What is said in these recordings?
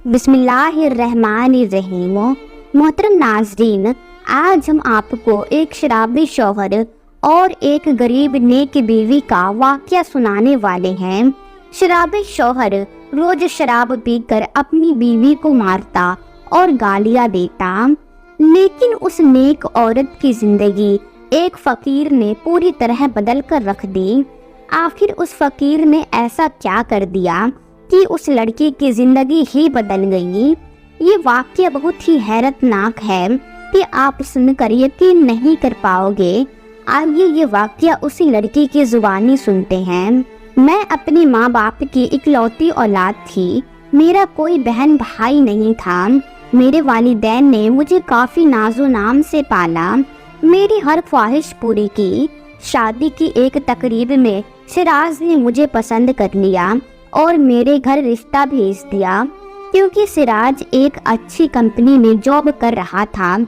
बिस्मिल्लाहिर्रहमानिर्रहीम। मोहतरम नाज़रीन, आज हम आपको एक शराबी शौहर और एक गरीब नेक बीवी का वाक़या सुनाने वाले हैं। शराबी शौहर रोज शराब पीकर अपनी बीवी को मारता और गालियाँ देता, लेकिन उस नेक औरत की जिंदगी एक फकीर ने पूरी तरह बदल कर रख दी। आखिर उस फकीर ने ऐसा क्या कर दिया कि उस लड़की की जिंदगी ही बदल गई। ये वाक़या बहुत ही हैरतनाक है कि आप सुनकर यकीन नहीं कर पाओगे। आइए ये वाक़या उसी लड़की की जुबानी सुनते हैं। मैं अपने माँ बाप की इकलौती औलाद थी। मेरा कोई बहन भाई नहीं था। मेरे वालिदैन ने मुझे काफ़ी नाजो नाम से पाला, मेरी हर ख्वाहिश पूरी की। शादी की एक तकरीब में सिराज ने मुझे पसंद कर लिया और मेरे घर रिश्ता भेज दिया। क्योंकि सिराज एक अच्छी कंपनी में जॉब कर रहा था,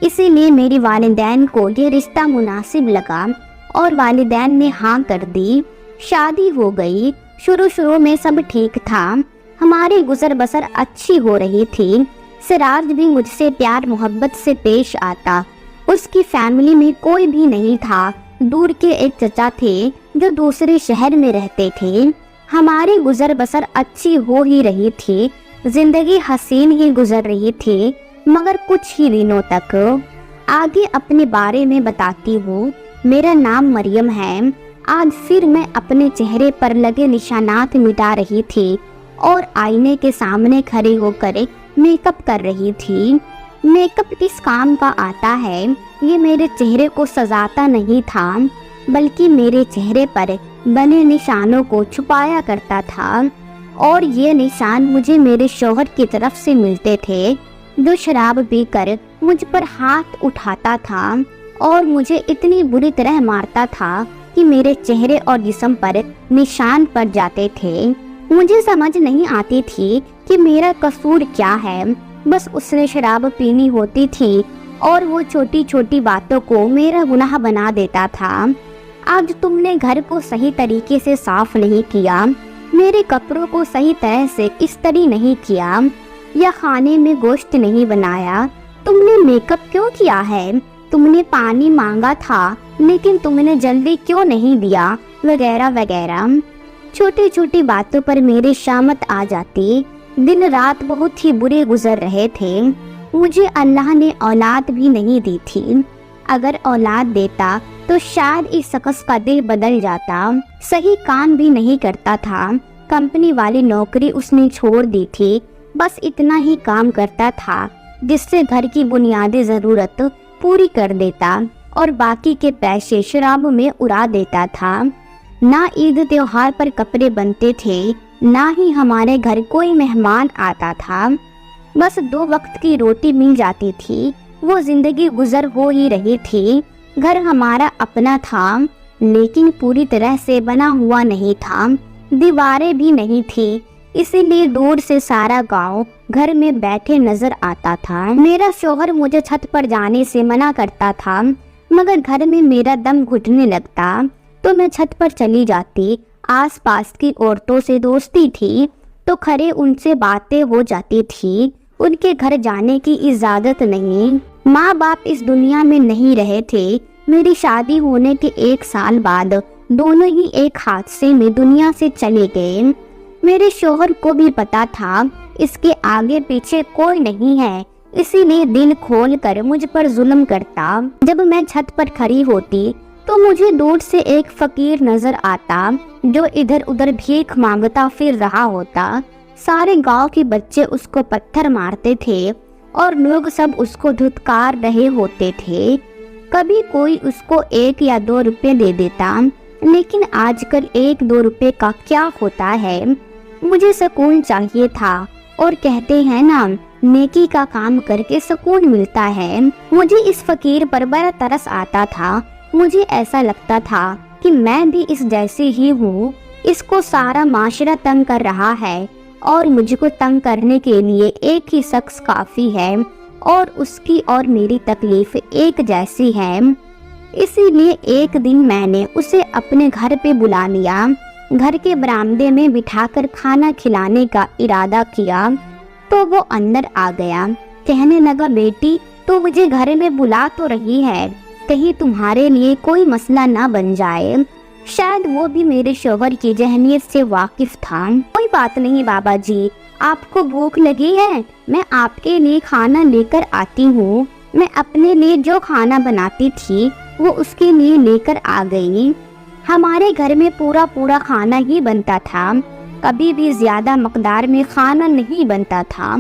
इसीलिए मेरी वालिदैन को ये रिश्ता मुनासिब लगा और वालिदैन ने हाँ कर दी। शादी हो गई। शुरू में सब ठीक था, हमारी गुजर बसर अच्छी हो रही थी। सिराज भी मुझसे प्यार मोहब्बत से पेश आता। उसकी फैमिली में कोई भी नहीं था। दूर के एक चचा थे जो दूसरे शहर में रहते थे। हमारी गुजर बसर अच्छी हो ही रही थी, जिंदगी हसीन ही गुजर रही थी, मगर कुछ ही दिनों तक। आगे अपने बारे में बताती हूँ। मेरा नाम मरियम है। आज फिर मैं अपने चेहरे पर लगे निशानात मिटा रही थी और आईने के सामने खड़े होकर मेकअप कर रही थी। मेकअप किस काम का आता है, ये मेरे चेहरे को सजाता नहीं था, बल्कि मेरे चेहरे पर बने निशानों को छुपाया करता था। और ये निशान मुझे मेरे शौहर की तरफ से मिलते थे, जो शराब पीकर मुझ पर हाथ उठाता था और मुझे इतनी बुरी तरह मारता था कि मेरे चेहरे और जिस्म पर निशान पड़ जाते थे। मुझे समझ नहीं आती थी कि मेरा कसूर क्या है। बस उसने शराब पीनी होती थी और वो छोटी छोटी बातों को मेरा गुनाह बना देता था। आज तुमने घर को सही तरीके से साफ नहीं किया, मेरे कपड़ों को सही तरह से इस्त्री नहीं किया, या खाने में गोश्त नहीं बनाया। तुमने मेकअप क्यों किया है, तुमने पानी मांगा था लेकिन तुमने जल्दी क्यों नहीं दिया, वगैरह वगैरह। छोटी छोटी बातों पर मेरी शामत आ जाती। दिन रात बहुत ही बुरे गुजर रहे थे। मुझे अल्लाह ने औलाद भी नहीं दी थी। अगर औलाद देता तो शायद इस शख्स का दिल बदल जाता। सही काम भी नहीं करता था। कंपनी वाली नौकरी उसने छोड़ दी थी। बस इतना ही काम करता था जिससे घर की बुनियादी ज़रूरत पूरी कर देता और बाकी के पैसे शराब में उड़ा देता था। ना ईद त्योहार पर कपड़े बनते थे, ना ही हमारे घर कोई मेहमान आता था। बस 2 वक्त की रोटी मिल जाती थी। वो जिंदगी गुजर हो ही रही थी। घर हमारा अपना था, लेकिन पूरी तरह से बना हुआ नहीं था। दीवारें भी नहीं थी, इसीलिए दूर से सारा गांव घर में बैठे नजर आता था। मेरा शौहर मुझे छत पर जाने से मना करता था, मगर घर में मेरा दम घुटने लगता तो मैं छत पर चली जाती। आसपास की औरतों से दोस्ती थी तो खरे उनसे बातें हो जाती थी। उनके घर जाने की इजाजत नहीं। माँ बाप इस दुनिया में नहीं रहे थे। मेरी शादी होने के 1 साल बाद दोनों ही एक हादसे में दुनिया से चले गए। मेरे शौहर को भी पता था इसके आगे पीछे कोई नहीं है, इसीलिए दिल खोल कर मुझ पर जुल्म करता। जब मैं छत पर खड़ी होती तो मुझे दूर से एक फकीर नजर आता जो इधर उधर भीख मांगता फिर रहा होता। सारे गांव के बच्चे उसको पत्थर मारते थे और लोग सब उसको धुतकार रहे होते थे। कभी कोई उसको 1 या 2 रुपए दे देता, लेकिन आजकल 1-2 रुपए का क्या होता है। मुझे सुकून चाहिए था और कहते हैं ना, नेकी का काम करके सुकून मिलता है। मुझे इस फकीर पर बड़ा तरस आता था। मुझे ऐसा लगता था कि मैं भी इस जैसी ही हूँ। इसको सारा माशरा तंग कर रहा है और मुझको तंग करने के लिए एक ही शख्स काफ़ी है और उसकी और मेरी तकलीफ एक जैसी है। इसीलिए एक दिन मैंने उसे अपने घर पे बुला लिया। घर के बरामदे में बिठाकर खाना खिलाने का इरादा किया। तो वो अंदर आ गया। कहने लगा, बेटी तो मुझे घर में बुला तो रही है, कहीं तुम्हारे लिए कोई मसला ना बन जाए। शायद वो भी मेरे शौहर की जहनियत से वाकिफ था। कोई बात नहीं बाबा जी, आपको भूख लगी है, मैं आपके लिए खाना लेकर आती हूँ। मैं अपने लिए जो खाना बनाती थी वो उसके लिए लेकर आ गई। हमारे घर में पूरा खाना ही बनता था, कभी भी ज्यादा मकदार में खाना नहीं बनता था।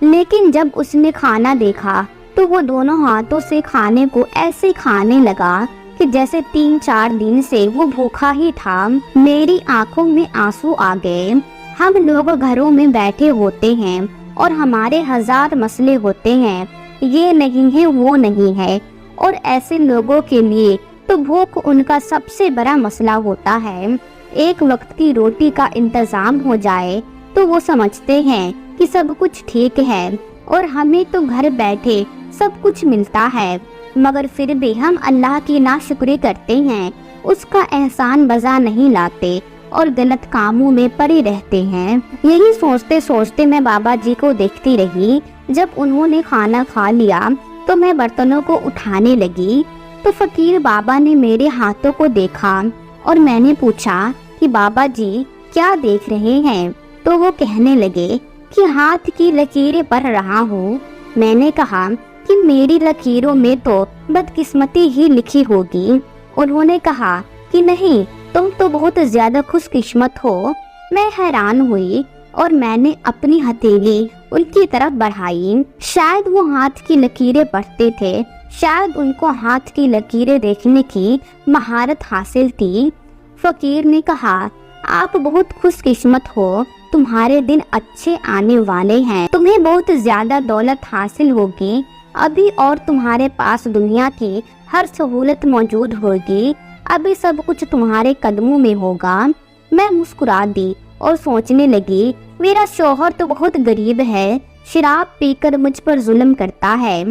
लेकिन जब उसने खाना देखा तो वो दोनों हाथों से खाने को ऐसे खाने लगा कि जैसे 3-4 दिन से वो भूखा ही था। मेरी आंखों में आंसू आ गए। हम लोग घरों में बैठे होते हैं और हमारे 1000 मसले होते हैं, ये नहीं है वो नहीं है, और ऐसे लोगों के लिए तो भूख उनका सबसे बड़ा मसला होता है। एक वक्त की रोटी का इंतजाम हो जाए तो वो समझते हैं कि सब कुछ ठीक है, और हमें तो घर बैठे सब कुछ मिलता है, मगर फिर भी हम अल्लाह की नाशुक्री करते हैं, उसका एहसान बजा नहीं लाते और गलत कामों में पड़े रहते हैं। यही सोचते सोचते मैं बाबा जी को देखती रही। जब उन्होंने खाना खा लिया तो मैं बर्तनों को उठाने लगी तो फकीर बाबा ने मेरे हाथों को देखा और मैंने पूछा कि बाबा जी क्या देख रहे हैं? तो वो कहने लगे कि हाथ की लकीरें पढ़ रहा हूँ। मैंने कहा कि मेरी लकीरों में तो बदकिस्मती ही लिखी होगी। उन्होंने कहा कि नहीं, तुम तो बहुत ज्यादा खुशकिस्मत हो। मैं हैरान हुई और मैंने अपनी हथेली उनकी तरफ बढ़ाई। शायद वो हाथ की लकीरें पढ़ते थे, शायद उनको हाथ की लकीरें देखने की महारत हासिल थी। फकीर ने कहा, आप बहुत खुशकिस्मत हो, तुम्हारे दिन अच्छे आने वाले हैं, तुम्हें बहुत ज्यादा दौलत हासिल होगी अभी, और तुम्हारे पास दुनिया की हर सहूलत मौजूद होगी, अभी सब कुछ तुम्हारे कदमों में होगा। मैं मुस्कुरा दी और सोचने लगी, मेरा शौहर तो बहुत गरीब है, शराब पीकर मुझ पर जुल्म करता है।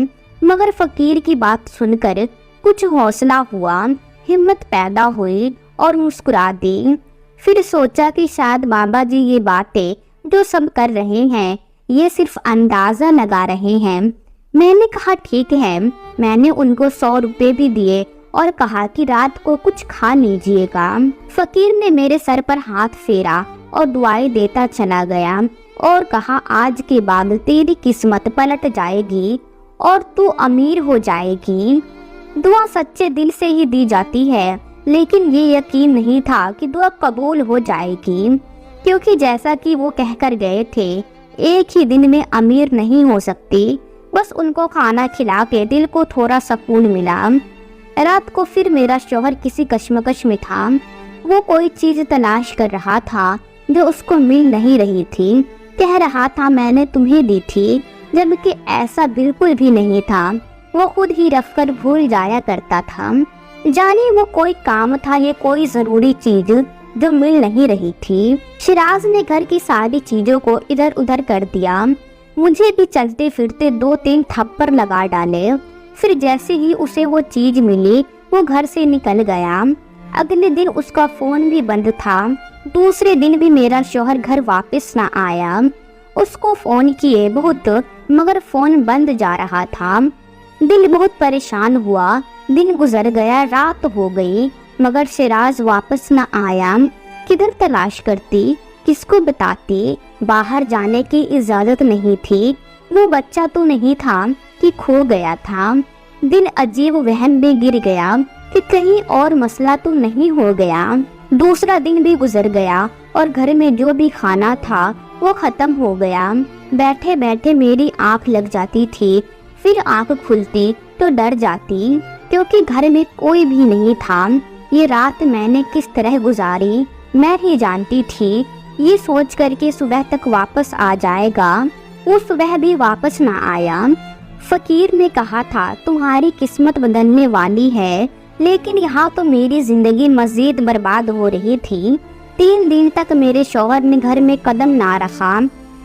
मगर फकीर की बात सुनकर कुछ हौसला हुआ, हिम्मत पैदा हुई और मुस्कुरा दी। फिर सोचा कि शायद बाबा जी ये बातें जो सब कर रहे हैं ये सिर्फ अंदाजा लगा रहे हैं। मैंने कहा ठीक है। मैंने उनको 100 रुपए भी दिए और कहा कि रात को कुछ खा लीजिएगा। फकीर ने मेरे सर पर हाथ फेरा और दुआएं देता चला गया और कहा, आज के बाद तेरी किस्मत पलट जाएगी और तू अमीर हो जाएगी। दुआ सच्चे दिल से ही दी जाती है, लेकिन ये यकीन नहीं था कि दुआ कबूल हो जाएगी, क्योंकि जैसा कि वो कहकर गए थे, एक ही दिन में अमीर नहीं हो सकती। बस उनको खाना खिला के दिल को थोड़ा सुकून मिला। रात को फिर मेरा शौहर किसी कश्मकश में था। वो कोई चीज तलाश कर रहा था जो उसको मिल नहीं रही थी। कह रहा था मैंने तुम्हें दी थी, जबकि ऐसा बिल्कुल भी नहीं था। वो खुद ही रखकर भूल जाया करता था। जाने वो कोई काम था या कोई जरूरी चीज जो मिल नहीं रही थी। शिराज ने घर की सारी चीजों को इधर उधर कर दिया। मुझे भी चलते फिरते 2-3 थप्पड़ लगा डाले। फिर जैसे ही उसे वो चीज मिली वो घर से निकल गया। अगले दिन उसका फोन भी बंद था। दूसरे दिन भी मेरा शौहर घर वापस ना आया। उसको फोन किए बहुत, मगर फोन बंद जा रहा था। दिल बहुत परेशान हुआ। दिन गुजर गया, रात हो गई, मगर शिराज वापस न आया। किधर तलाश करती, किसको बताती? बाहर जाने की इजाजत नहीं थी। वो बच्चा तो नहीं था कि खो गया था। दिल अजीब वहम में गिर गया कि कहीं और मसला तो नहीं हो गया। दूसरा दिन भी गुजर गया और घर में जो भी खाना था वो खत्म हो गया। बैठे बैठे मेरी आंख लग जाती थी, फिर आंख खुलती तो डर जाती, क्योंकि घर में कोई भी नहीं था। ये रात मैंने किस तरह गुजारी मैं ही जानती थी। ये सोच कर के सुबह तक वापस आ जाएगा, वो सुबह भी वापस ना आया। फकीर ने कहा था तुम्हारी किस्मत बदलने वाली है, लेकिन यहाँ तो मेरी जिंदगी मजीद बर्बाद हो रही थी। 3 दिन तक मेरे शौहर ने घर में कदम ना रखा,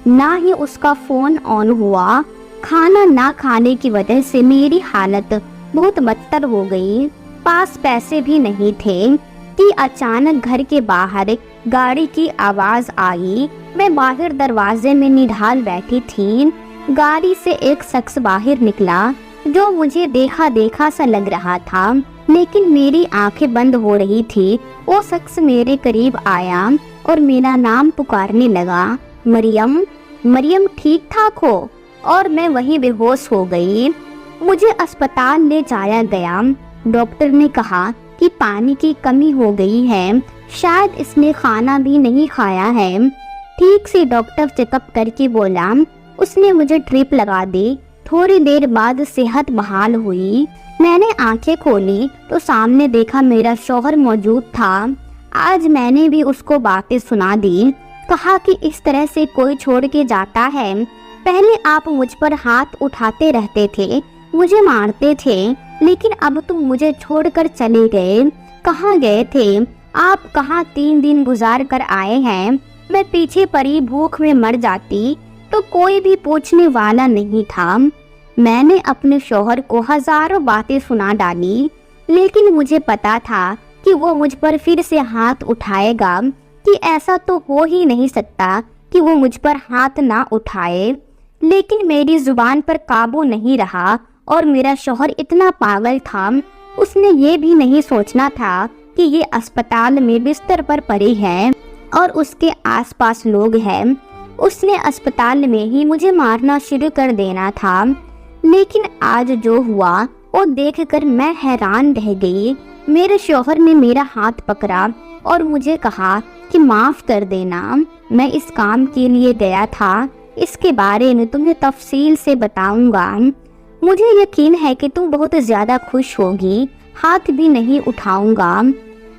ना ही उसका फोन ऑन हुआ। खाना ना खाने की वजह से मेरी हालत बहुत बदतर हो गई। पास पैसे भी नहीं थे कि अचानक घर के बाहर गाड़ी की आवाज आई। मैं बाहर दरवाजे में निढाल बैठी थी। गाड़ी से एक शख्स बाहर निकला जो मुझे देखा देखा सा लग रहा था, लेकिन मेरी आंखें बंद हो रही थी। वो शख्स मेरे करीब आया और मेरा नाम पुकारने लगा, मरियम, मरियम ठीक ठाक हो? और मैं वहीं बेहोश हो गई। मुझे अस्पताल ले जाया गया। डॉक्टर ने कहा कि पानी की कमी हो गई है, शायद इसने खाना भी नहीं खाया है। ठीक से डॉक्टर चेकअप करके बोला। उसने मुझे ड्रिप लगा दी। थोड़ी देर बाद सेहत बहाल हुई। मैंने आंखें खोली तो सामने देखा मेरा शौहर मौजूद था। आज मैंने भी उसको बातें सुना दी। कहा कि इस तरह से कोई छोड़ के जाता है? पहले आप मुझ पर हाथ उठाते रहते थे, मुझे मारते थे, लेकिन अब तुम मुझे छोड़कर चले गए। कहाँ गए थे आप? कहाँ 3 दिन गुजार कर आए हैं? मैं पीछे पड़ी भूख में मर जाती तो कोई भी पूछने वाला नहीं था। मैंने अपने शौहर को हजारों बातें सुना डाली, लेकिन मुझे पता था कि वो मुझ पर फिर से हाथ उठाएगा, कि ऐसा तो हो ही नहीं सकता कि वो मुझ पर हाथ ना उठाए। लेकिन मेरी जुबान पर काबू नहीं रहा और मेरा शौहर इतना पागल था, उसने ये भी नहीं सोचना था कि ये अस्पताल में बिस्तर पर पड़ी है और उसके आसपास लोग हैं। उसने अस्पताल में ही मुझे मारना शुरू कर देना था। लेकिन आज जो हुआ वो देखकर मैं हैरान रह गई। मेरे शौहर ने मेरा हाथ पकड़ा और मुझे कहा कि माफ कर देना, मैं इस काम के लिए गया था, इसके बारे में तुम्हें तफसील से बताऊंगा। मुझे यकीन है कि तुम बहुत ज्यादा खुश होगी। हाथ भी नहीं उठाऊंगा।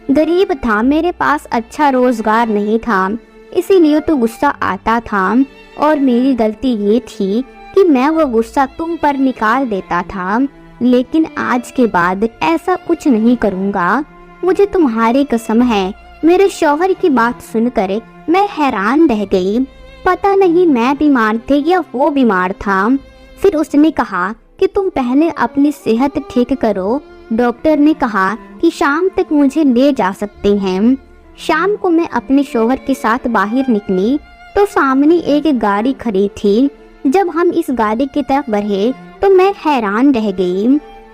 गरीब था, मेरे पास अच्छा रोजगार नहीं था, इसीलिए तो गुस्सा आता था, और मेरी गलती ये थी कि मैं वो गुस्सा तुम पर निकाल देता था। लेकिन आज के बाद ऐसा कुछ नहीं करूँगा, मुझे तुम्हारी कसम है। मेरे शौहर की बात सुनकर मैं हैरान रह गई। पता नहीं मैं बीमार थे या वो बीमार था। फिर उसने कहा कि तुम पहले अपनी सेहत ठीक करो। डॉक्टर ने कहा कि शाम तक मुझे ले जा सकते हैं। शाम को मैं अपने शौहर के साथ बाहर निकली तो सामने एक गाड़ी खड़ी थी। जब हम इस गाड़ी की तरफ बढ़े तो मैं हैरान रह गई।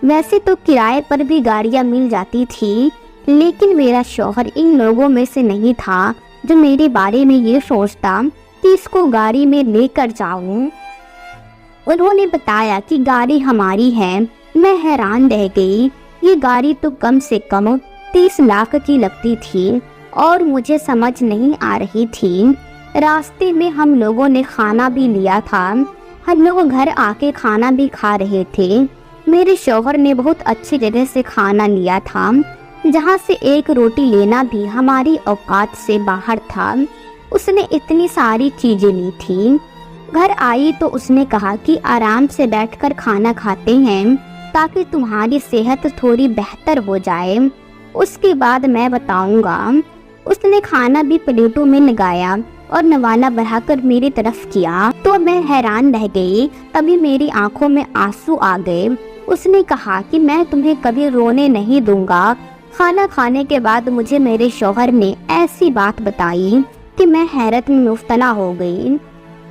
वैसे तो किराए पर भी गाड़ियां मिल जाती थी, लेकिन मेरा शौहर इन लोगों में से नहीं था जो मेरे बारे में ये सोचता कि इसको गाड़ी में लेकर जाऊं। उन्होंने बताया कि गाड़ी हमारी है। मैं हैरान रह गई। ये गाड़ी तो कम से कम 30 लाख की लगती थी और मुझे समझ नहीं आ रही थी। रास्ते में हम लोगों ने खाना भी लिया था। हम लोग घर आके खाना भी खा रहे थे। मेरे शौहर ने बहुत अच्छी जगह से खाना लिया था, जहाँ से एक रोटी लेना भी हमारी औकात से बाहर था। उसने इतनी सारी चीजें ली थी। घर आई तो उसने कहा कि आराम से बैठकर खाना खाते हैं ताकि तुम्हारी सेहत थोड़ी बेहतर हो जाए, उसके बाद मैं बताऊंगा। उसने खाना भी प्लेटों में लगाया और नवाला बढ़ाकर मेरी तरफ किया तो मैं हैरान रह गई। तभी मेरी आंखों में आंसू आ गए। उसने कहा कि मैं तुम्हें कभी रोने नहीं दूंगा। खाना खाने के बाद मुझे मेरे शौहर ने ऐसी बात बताई कि मैं हैरत में मुब्तला हो गई।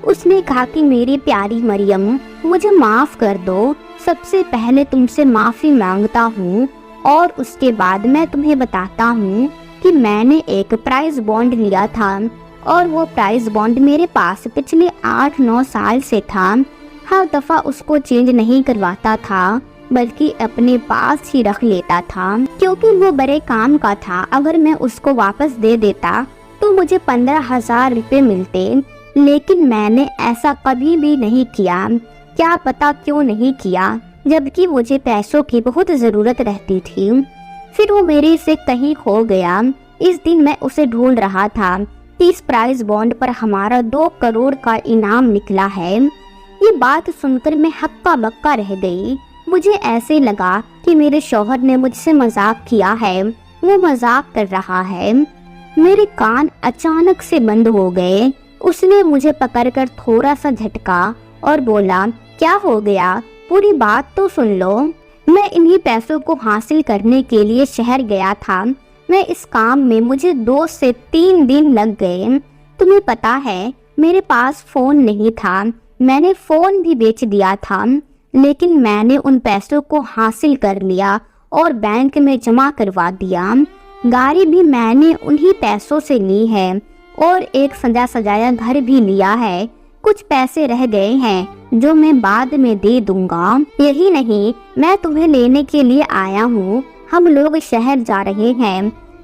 उसने कहा कि मेरी प्यारी मरियम, मुझे माफ कर दो। सबसे पहले तुमसे माफी मांगता हूँ और उसके बाद मैं तुम्हें बताता हूँ कि मैंने एक प्राइस बॉन्ड लिया था और वो प्राइस बॉन्ड मेरे पास पिछले 8-9 साल से था। हर दफा उसको चेंज नहीं करवाता था, बल्कि अपने पास ही रख लेता था, क्योंकि वो बड़े काम का था। अगर मैं उसको वापस दे देता तो मुझे 15,000 रुपये मिलते, लेकिन मैंने ऐसा कभी भी नहीं किया। क्या पता क्यों नहीं किया, जबकि मुझे पैसों की बहुत ज़रूरत रहती थी। फिर वो मेरे से कहीं खो गया। इस दिन मैं उसे ढूंढ रहा था। इस प्राइस बॉन्ड पर हमारा 2 करोड़ का इनाम निकला है। ये बात सुनकर मैं हक्का बक्का रह गई। मुझे ऐसे लगा कि मेरे शौहर ने मुझसे मजाक किया है, वो मजाक कर रहा है। मेरे कान अचानक से बंद हो गए। उसने मुझे पकड़कर थोड़ा सा झटका और बोला, क्या हो गया, पूरी बात तो सुन लो। मैं इन्हीं पैसों को हासिल करने के लिए शहर गया था। میں اس کام میں مجھے 2 سے 3 دن لگ گئے۔ تمہیں پتا ہے میرے پاس فون نہیں تھا، میں نے فون بھی بیچ دیا تھا، لیکن میں نے ان پیسوں کو حاصل کر لیا اور بینک میں جمع کروا دیا۔ گاڑی بھی میں نے انہی پیسوں سے لی ہے اور ایک سجا سجایا گھر بھی لیا ہے۔ کچھ پیسے رہ گئے ہیں جو میں بعد میں دے دوں گا۔ یہی نہیں، میں تمہیں لینے کے لیے آیا ہوں، ہم لوگ شہر جا رہے ہیں۔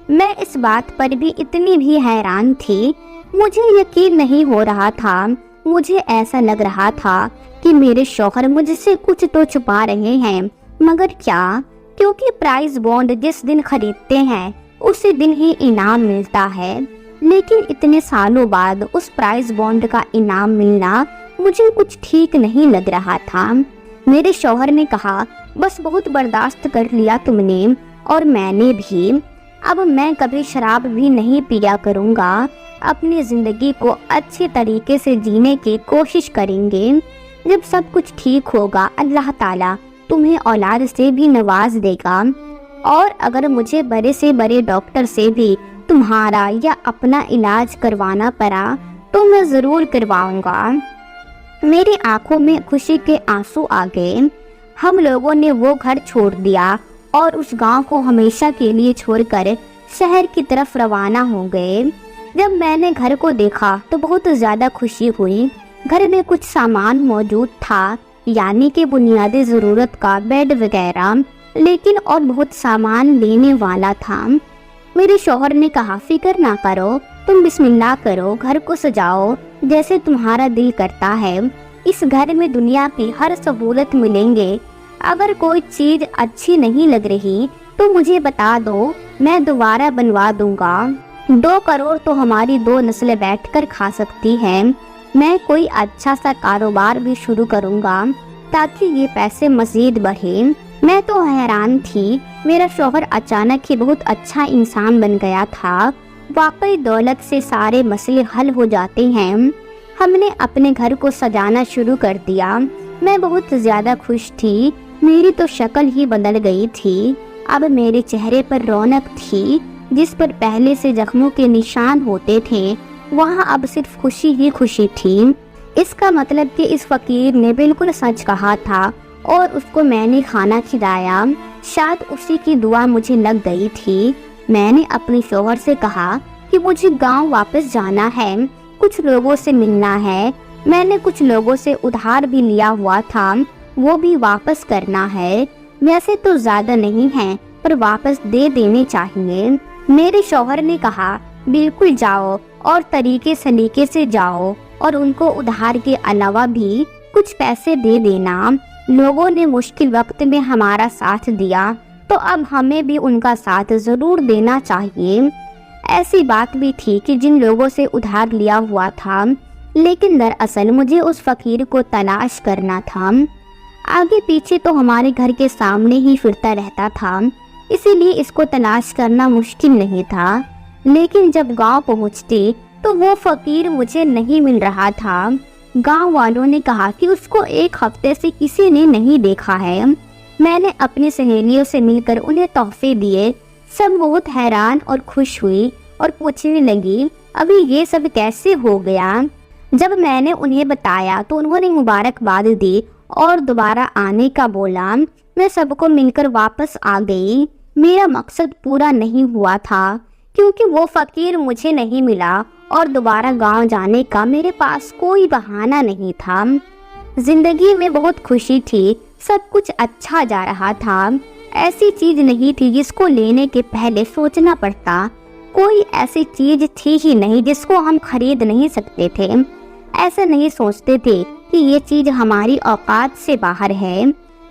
میں اس بات پر بھی اتنی بھی حیران تھی، مجھے یقین نہیں ہو رہا تھا۔ مجھے ایسا لگ رہا تھا کہ میرے شوہر مجھ سے کچھ تو چھپا رہے ہیں، مگر کیا؟ کیونکہ پرائز بانڈ جس دن خریدتے ہیں اسی دن ہی انعام ملتا ہے، لیکن اتنے سالوں بعد اس پرائز بانڈ کا انعام ملنا مجھے کچھ ٹھیک نہیں لگ رہا تھا۔ میرے شوہر نے کہا، بس بہت برداشت کر لیا تم نے اور میں نے بھی، اب میں کبھی شراب بھی نہیں پیا کروں گا، اپنی زندگی کو اچھے طریقے سے جینے کی کوشش کریں گے۔ جب سب کچھ ٹھیک ہوگا اللہ تعالیٰ تمہیں اولاد سے بھی نواز دے گا، اور اگر مجھے بڑے سے بڑے ڈاکٹر سے بھی تمہارا یا اپنا علاج کروانا پڑا تو میں ضرور کرواؤں گا۔ میری آنکھوں میں خوشی کے آنسو آ گئے۔ ہم لوگوں نے وہ گھر چھوڑ دیا اور اس گاؤں کو ہمیشہ کے لیے چھوڑ کر شہر کی طرف روانہ ہو گئے۔ جب میں نے گھر کو دیکھا تو بہت زیادہ خوشی ہوئی۔ گھر میں کچھ سامان موجود تھا، یعنی کہ بنیادی ضرورت کا بیڈ وغیرہ، لیکن اور بہت سامان لینے والا تھا۔ میرے شوہر نے کہا، فکر نہ کرو، تم بسم اللہ کرو، گھر کو سجاؤ جیسے تمہارا دل کرتا ہے۔ اس گھر میں دنیا کی ہر سہولت ملیں گے، اگر کوئی چیز اچھی نہیں لگ رہی تو مجھے بتا دو، میں دوبارہ بنوا دوں گا۔ 2 کروڑ تو ہماری 2 نسلیں بیٹھ کر کھا سکتی ہیں۔ میں کوئی اچھا سا کاروبار بھی شروع کروں گا تاکہ یہ پیسے مزید بڑھیں۔ میں تو حیران تھی، میرا شوہر اچانک ہی بہت اچھا انسان بن گیا تھا۔ واقعی دولت سے سارے مسئلے حل ہو جاتے ہیں۔ ہم نے اپنے گھر کو سجانا شروع کر دیا۔ میں بہت زیادہ خوش تھی، میری تو شکل ہی بدل گئی تھی۔ اب میرے چہرے پر رونق تھی، جس پر پہلے سے زخموں کے نشان ہوتے تھے وہاں اب صرف خوشی ہی خوشی تھی۔ اس کا مطلب کہ اس فقیر نے بالکل سچ کہا تھا اور اس کو میں نے کھانا کھلایا، شاید اسی کی دعا مجھے لگ گئی تھی۔ میں نے اپنے شوہر سے کہا کہ مجھے گاؤں واپس جانا ہے، کچھ لوگوں سے ملنا ہے، میں نے کچھ لوگوں سے ادھار بھی لیا ہوا تھا، وہ بھی واپس کرنا ہے، ویسے تو زیادہ نہیں ہے پر واپس دے دینے چاہیے۔ میرے شوہر نے کہا، بالکل جاؤ اور طریقے سلیقے سے جاؤ اور ان کو ادھار کے علاوہ بھی کچھ پیسے دے دینا۔ لوگوں نے مشکل وقت میں ہمارا ساتھ دیا تو اب ہمیں بھی ان کا ساتھ ضرور دینا چاہیے۔ ایسی بات بھی تھی کہ جن لوگوں سے ادھار لیا ہوا تھا، لیکن دراصل مجھے اس فقیر کو تلاش کرنا تھا۔ آگے پیچھے تو ہمارے گھر کے سامنے ہی پھرتا رہتا تھا، اسی لیے اس کو تلاش کرنا مشکل نہیں تھا، لیکن جب گاؤں پہنچتے تو وہ فقیر مجھے نہیں مل رہا تھا۔ گاؤں والوں نے کہا کہ اس کو 1 ہفتے سے کسی نے نہیں دیکھا ہے۔ میں نے اپنی سہیلیوں سے مل کر انہیں تحفے دیے، سب بہت حیران اور خوش ہوئی اور پوچھنے لگی، ابھی یہ سب کیسے ہو گیا؟ جب میں نے انہیں بتایا تو انہوں نے مبارکباد دی اور دوبارہ آنے کا بولا۔ میں سب کو مل کر واپس آ گئی۔ میرا مقصد پورا نہیں ہوا تھا کیونکہ وہ فقیر مجھے نہیں ملا اور دوبارہ گاؤں جانے کا میرے پاس کوئی بہانہ نہیں تھا۔ زندگی میں بہت خوشی تھی، سب کچھ اچھا جا رہا تھا۔ ایسی چیز نہیں تھی جس کو لینے کے پہلے سوچنا پڑتا، کوئی ایسی چیز تھی ہی نہیں جس کو ہم خرید نہیں سکتے تھے۔ ایسا نہیں سوچتے تھے کہ یہ چیز ہماری اوقات سے باہر ہے،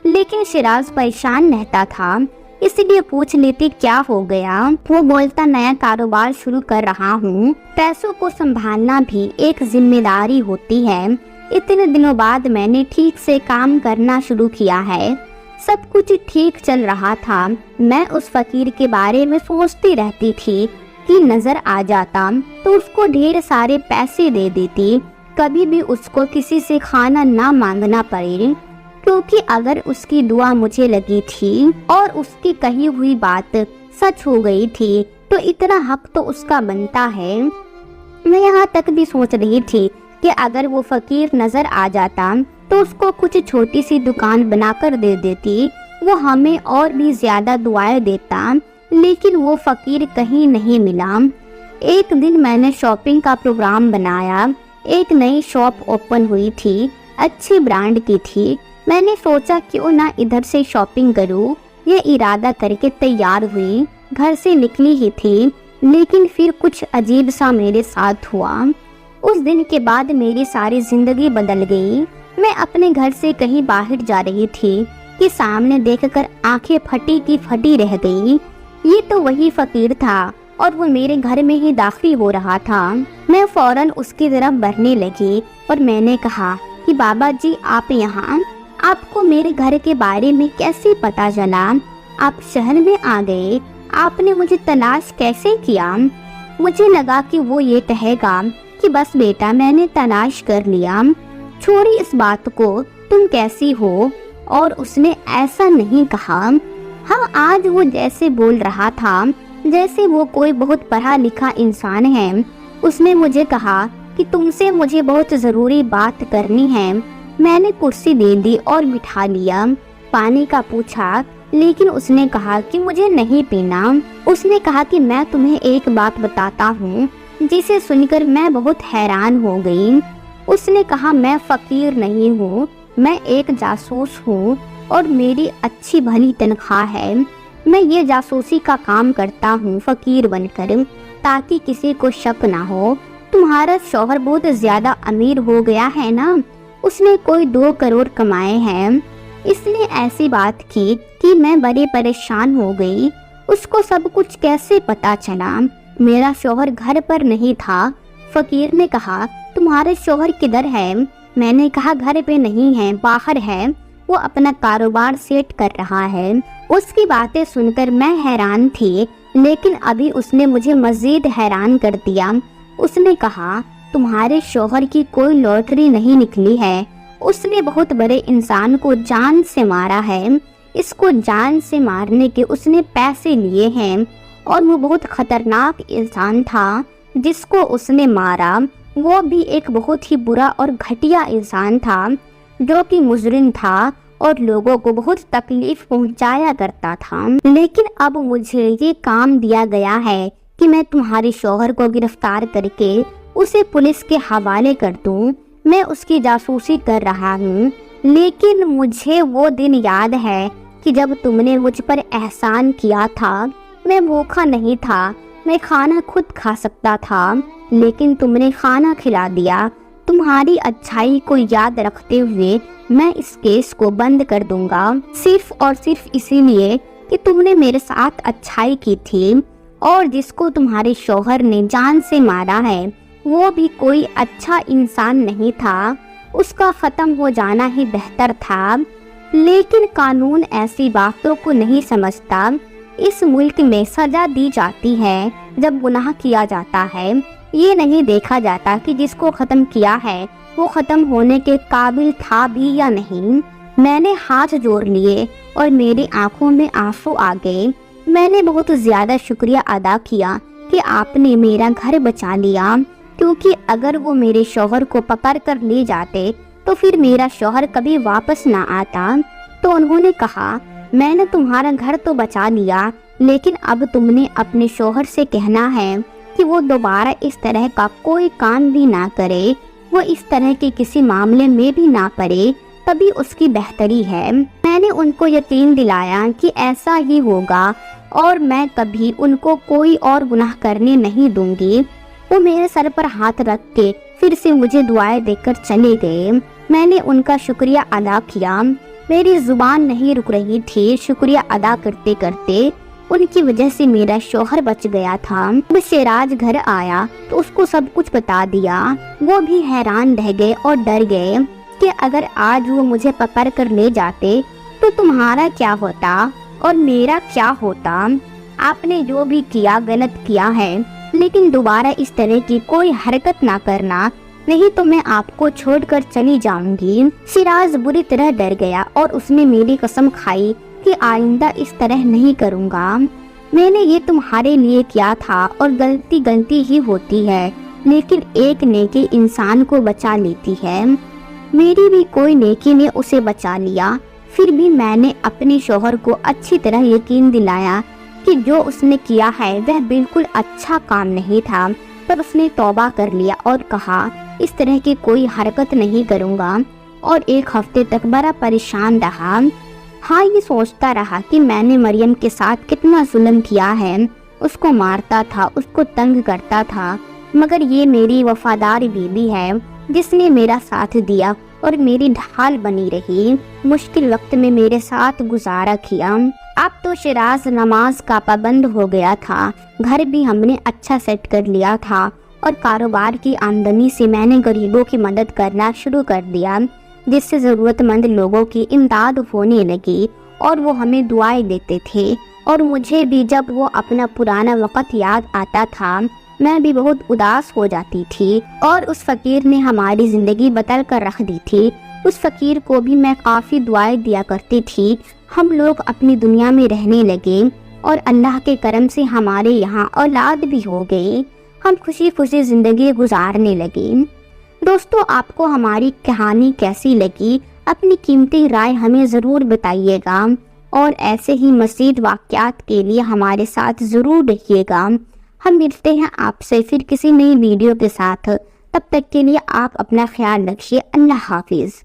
لیکن شیراز پریشان رہتا تھا، اس لیے پوچھ لیتی کیا ہو گیا۔ وہ بولتا، نیا کاروبار شروع کر رہا ہوں، پیسوں کو سنبھالنا بھی ایک ذمہ داری ہوتی ہے۔ اتنے دنوں بعد میں نے ٹھیک سے کام کرنا شروع کیا ہے، سب کچھ ٹھیک چل رہا تھا۔ میں اس فقیر کے بارے میں سوچتی رہتی تھی کہ نظر آ جاتا تو اس کو ڈھیر سارے پیسے دے دیتی، کبھی بھی اس کو کسی سے کھانا نہ مانگنا پڑے، کیونکہ اگر اس کی دعا مجھے لگی تھی اور اس کی کہی ہوئی بات سچ ہو گئی تھی تو اتنا حق تو اس کا بنتا ہے۔ میں یہاں تک بھی سوچ رہی تھی کہ اگر وہ فقیر نظر آ جاتا تو اس کو کچھ چھوٹی سی دکان بنا کر دے دیتی، وہ ہمیں اور بھی زیادہ دعائیں دیتا، لیکن وہ فقیر کہیں نہیں ملا۔ ایک دن میں نے شاپنگ کا پروگرام بنایا۔ ایک نئی شاپ اوپن ہوئی تھی، اچھی برانڈ کی تھی۔ میں نے سوچا کیوں نہ ادھر سے شاپنگ کروں، یہ ارادہ کر کے تیار ہوئی۔ گھر سے نکلی ہی تھی، لیکن پھر کچھ عجیب سا میرے ساتھ ہوا۔ اس دن کے بعد میری ساری زندگی بدل گئی۔ میں اپنے گھر سے کہیں باہر جا رہی تھی کہ سامنے دیکھ کر آنکھیں پھٹی کی پھٹی رہ گئی۔ یہ تو وہی فقیر تھا اور وہ میرے گھر میں ہی داخل ہو رہا تھا۔ میں فوراً اس کی طرف بڑھنے لگی اور میں نے کہا کہ بابا جی آپ یہاں، آپ کو میرے گھر کے بارے میں کیسے پتا چلا؟ آپ شہر میں آ گئے، آپ نے مجھے تلاش کیسے کیا؟ مجھے لگا کہ وہ یہ کہے گا کہ بس بیٹا میں نے تلاش کر لیا، چھوڑی اس بات کو، تم کیسی ہو؟ اور اس نے ایسا نہیں کہا۔ ہاں آج وہ جیسے بول رہا تھا جیسے وہ کوئی بہت پڑھا لکھا انسان ہے۔ اس نے مجھے کہا کہ تم سے مجھے بہت ضروری بات کرنی ہے۔ میں نے کرسی دے دی اور بٹھا لیا۔ پانی کا پوچھا، لیکن اس نے کہا کہ مجھے نہیں پینا۔ اس نے کہا کہ میں تمہیں ایک بات بتاتا ہوں، جسے سن کر میں بہت حیران ہو گئی۔ اس نے کہا میں فقیر نہیں ہوں، میں ایک جاسوس ہوں اور میری اچھی بھلی تنخواہ ہے۔ میں یہ جاسوسی کا کام کرتا ہوں فقیر بن کر، تاکہ کسی کو شک نہ ہو۔ تمہارا شوہر بہت زیادہ امیر ہو گیا ہے نا، اس نے کوئی 2 کروڑ کمائے ہیں۔ اس نے ایسی بات کی کہ میں بڑی پریشان ہو گئی۔ اس کو سب کچھ کیسے پتا چلا؟ میرا شوہر گھر پر نہیں تھا۔ فقیر نے کہا تمہارے شوہر کدھر ہے؟ میں نے کہا گھر پہ نہیں ہے، باہر ہے، وہ اپنا کاروبار سیٹ کر رہا ہے۔ اس کی باتیں سن کر میں حیران تھی، لیکن ابھی اس نے مجھے مزید حیران کر دیا۔ اس نے کہا تمہارے شوہر کی کوئی لاٹری نہیں نکلی ہے، اس نے بہت بڑے انسان کو جان سے مارا ہے۔ اس کو جان سے مارنے کے اس نے پیسے لیے ہیں، اور وہ بہت خطرناک انسان تھا جس کو اس نے مارا۔ وہ بھی ایک بہت ہی برا اور گھٹیا انسان تھا، جو کہ مجرم تھا اور لوگوں کو بہت تکلیف پہنچایا کرتا تھا۔ لیکن اب مجھے یہ کام دیا گیا ہے کہ میں تمہارے شوہر کو گرفتار کر کے اسے پولیس کے حوالے کر دوں۔ میں اس کی جاسوسی کر رہا ہوں، لیکن مجھے وہ دن یاد ہے کہ جب تم نے مجھ پر احسان کیا تھا۔ میں بھوکا نہیں تھا، میں کھانا خود کھا سکتا تھا، لیکن تم نے کھانا کھلا دیا۔ تمہاری اچھائی کو یاد رکھتے ہوئے میں اس کیس کو بند کر دوں گا، صرف اور صرف اسی لیے کہ تم نے میرے ساتھ اچھائی کی تھی، اور جس کو تمہارے شوہر نے جان سے مارا ہے وہ بھی کوئی اچھا انسان نہیں تھا، اس کا ختم ہو جانا ہی بہتر تھا۔ لیکن قانون ایسی باتوں کو نہیں سمجھتا۔ اس ملک میں سزا دی جاتی ہے جب گناہ کیا جاتا ہے، یہ نہیں دیکھا جاتا کہ جس کو ختم کیا ہے وہ ختم ہونے کے قابل تھا بھی یا نہیں۔ میں نے ہاتھ جوڑ لیے اور میری آنکھوں میں آنسو آ گئے۔ میں نے بہت زیادہ شکریہ ادا کیا کہ آپ نے میرا گھر بچا لیا، کیونکہ اگر وہ میرے شوہر کو پکڑ کر لے جاتے تو پھر میرا شوہر کبھی واپس نہ آتا۔ تو انہوں نے کہا میں نے تمہارا گھر تو بچا لیا، لیکن اب تم نے اپنے شوہر سے کہنا ہے کہ وہ دوبارہ اس طرح کا کوئی کام بھی نہ کرے، وہ اس طرح کے کسی معاملے میں بھی نہ پڑے، تبھی اس کی بہتری ہے۔ میں نے ان کو یقین دلایا کہ ایسا ہی ہوگا اور میں کبھی ان کو کوئی اور گناہ کرنے نہیں دوں گی۔ وہ میرے سر پر ہاتھ رکھ کے پھر سے مجھے دعائیں دے کر چلے گئے۔ میں نے ان کا شکریہ ادا کیا، میری زبان نہیں رک رہی تھی شکریہ ادا کرتے کرتے۔ ان کی وجہ سے میرا شوہر بچ گیا تھا۔ جب شیراز گھر آیا تو اس کو سب کچھ بتا دیا۔ وہ بھی حیران رہ گئے اور ڈر گئے کہ اگر آج وہ مجھے پکڑ کر لے جاتے تو تمہارا کیا ہوتا اور میرا کیا ہوتا؟ آپ نے جو بھی کیا غلط کیا ہے، لیکن دوبارہ اس طرح کی کوئی حرکت نہ کرنا، نہیں تو میں آپ کو چھوڑ کر چلی جاؤں گی۔ شیراز بری طرح ڈر گیا اور اس نے میری قسم کھائی کہ آئندہ اس طرح نہیں کروں گا۔ میں نے یہ تمہارے لیے کیا تھا اور غلطی غلطی ہی ہوتی ہے، لیکن ایک نیکی انسان کو بچا لیتی ہے۔ میری بھی کوئی نیکی نے اسے بچا لیا۔ پھر بھی میں نے اپنے شوہر کو اچھی طرح یقین دلایا کہ جو اس نے کیا ہے وہ بالکل اچھا کام نہیں تھا، پر اس نے توبہ کر لیا اور کہا اس طرح کی کوئی حرکت نہیں کروں گا، اور ایک ہفتے تک بڑا پریشان رہا۔ ہاں، یہ سوچتا رہا کہ میں نے مریم کے ساتھ کتنا ظلم کیا ہے، اس کو مارتا تھا، اس کو تنگ کرتا تھا، مگر یہ میری وفادار بیوی ہے جس نے میرا ساتھ دیا اور میری ڈھال بنی رہی، مشکل وقت میں میرے ساتھ گزارا کیا۔ اب تو شیراز نماز کا پابند ہو گیا تھا، گھر بھی ہم نے اچھا سیٹ کر لیا تھا، اور کاروبار کی آمدنی سے میں نے غریبوں کی مدد کرنا شروع کر دیا، جس سے ضرورت مند لوگوں کی امداد ہونے لگی، اور وہ ہمیں دعائیں دیتے تھے، اور مجھے بھی جب وہ اپنا پرانا وقت یاد آتا تھا میں بھی بہت اداس ہو جاتی تھی، اور اس فقیر نے ہماری زندگی بدل کر رکھ دی تھی۔ اس فقیر کو بھی میں کافی دعائیں دیا کرتی تھی۔ ہم لوگ اپنی دنیا میں رہنے لگے، اور اللہ کے کرم سے ہمارے یہاں اولاد بھی ہو گئی، ہم خوشی خوشی زندگی گزارنے لگے۔ دوستو، آپ کو ہماری کہانی کیسی لگی؟ اپنی قیمتی رائے ہمیں ضرور بتائیے گا، اور ایسے ہی مزید واقعات کے لیے ہمارے ساتھ ضرور رہیے گا۔ ہم ملتے ہیں آپ سے پھر کسی نئی ویڈیو کے ساتھ، تب تک کے لیے آپ اپنا خیال رکھیے۔ اللہ حافظ۔